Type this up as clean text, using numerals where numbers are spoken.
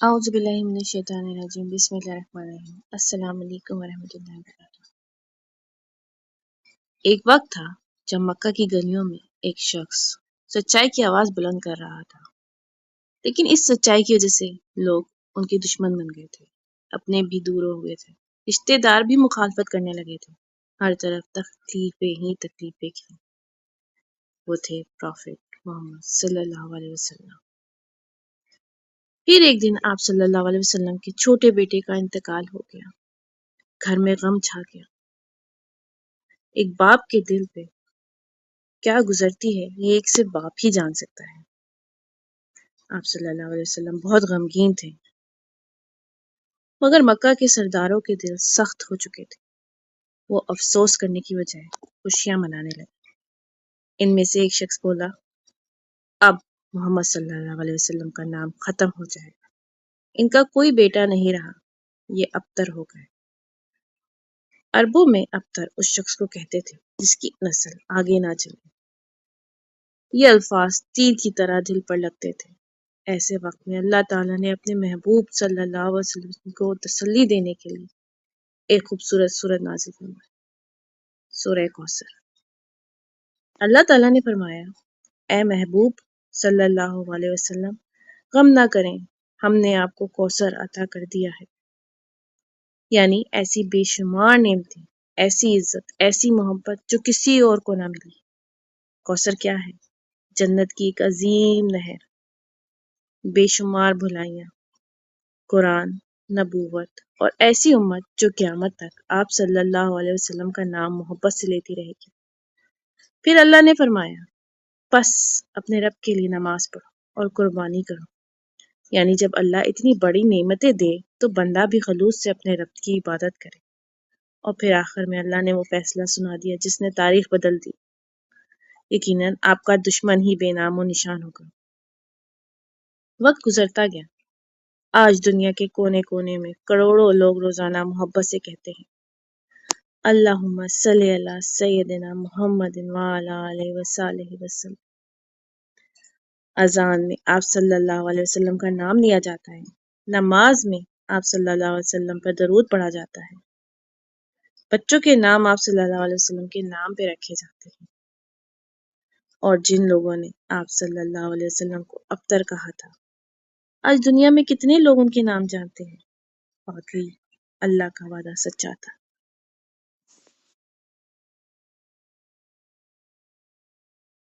اعوذ باللہ من الشیطان الرجیم بسم اللہ الرحمن الرحیم السلام علیکم ورحمۃ اللہ وبرکاتہ۔ ایک وقت تھا جب مکہ کی گلیوں میں ایک شخص سچائی کی آواز بلند کر رہا تھا، لیکن اس سچائی کی وجہ سے لوگ ان کے دشمن بن گئے تھے، اپنے بھی دور ہو گئے تھے، رشتے دار بھی مخالفت کرنے لگے تھے، ہر طرف تکلیفیں ہی تکلیفیں کی۔ وہ تھے پروفٹ محمد صلی اللہ علیہ وسلم۔ پھر ایک دن آپ صلی اللہ علیہ وسلم کے چھوٹے بیٹے کا انتقال ہو گیا، گھر میں غم چھا گیا۔ ایک باپ کے دل پہ کیا گزرتی ہے یہ ایک صرف باپ ہی جان سکتا ہے۔ آپ صلی اللہ علیہ وسلم بہت غمگین تھے، مگر مکہ کے سرداروں کے دل سخت ہو چکے تھے۔ وہ افسوس کرنے کی بجائے خوشیاں منانے لگے۔ ان میں سے ایک شخص بولا، اب محمد صلی اللہ علیہ وسلم کا نام ختم ہو جائے گا، ان کا کوئی بیٹا نہیں رہا، یہ ابتر ہو گئے۔ عربوں میں ابتر اس شخص کو کہتے تھے جس کی نسل آگے نہ چلے۔ یہ الفاظ تیر کی طرح دل پر لگتے تھے۔ ایسے وقت میں اللہ تعالیٰ نے اپنے محبوب صلی اللہ علیہ وسلم کو تسلی دینے کے لیے ایک خوبصورت سورت نازل فرمائی، سورہ کوثر۔ اللہ تعالیٰ نے فرمایا، اے محبوب صلی اللہ علیہ وسلم، غم نہ کریں، ہم نے آپ کو کوثر عطا کر دیا ہے، یعنی ایسی بے شمار نعمتیں، ایسی عزت، ایسی محبت جو کسی اور کو نہ ملی۔ کوثر کیا ہے؟ جنت کی ایک عظیم نہر، بے شمار بھلائیاں، قرآن، نبوت اور ایسی امت جو قیامت تک آپ صلی اللہ علیہ وسلم کا نام محبت سے لیتی رہے گی۔ پھر اللہ نے فرمایا، پس اپنے رب کے لیے نماز پڑھو اور قربانی کرو، یعنی جب اللہ اتنی بڑی نعمتیں دے تو بندہ بھی خلوص سے اپنے رب کی عبادت کرے۔ اور پھر آخر میں اللہ نے وہ فیصلہ سنا دیا جس نے تاریخ بدل دی، یقیناً آپ کا دشمن ہی بے نام و نشان ہوگا۔ وقت گزرتا گیا، آج دنیا کے کونے کونے میں کروڑوں لوگ روزانہ محبت سے کہتے ہیں، اللہم صلی علی سیدنا محمد وعلی آلہ وصحبہ وسلم۔ اذان میں آپ صلی اللہ علیہ وسلم کا نام لیا جاتا ہے، نماز میں آپ صلی اللہ علیہ وسلم پر درود پڑھا جاتا ہے، بچوں کے نام آپ صلی اللہ علیہ وسلم کے نام پہ رکھے جاتے ہیں، اور جن لوگوں نے آپ صلی اللہ علیہ وسلم کو ابتر کہا تھا، آج دنیا میں کتنے لوگ ان کے نام جانتے ہیں۔ واقعی اللہ کا وعدہ سچا تھا۔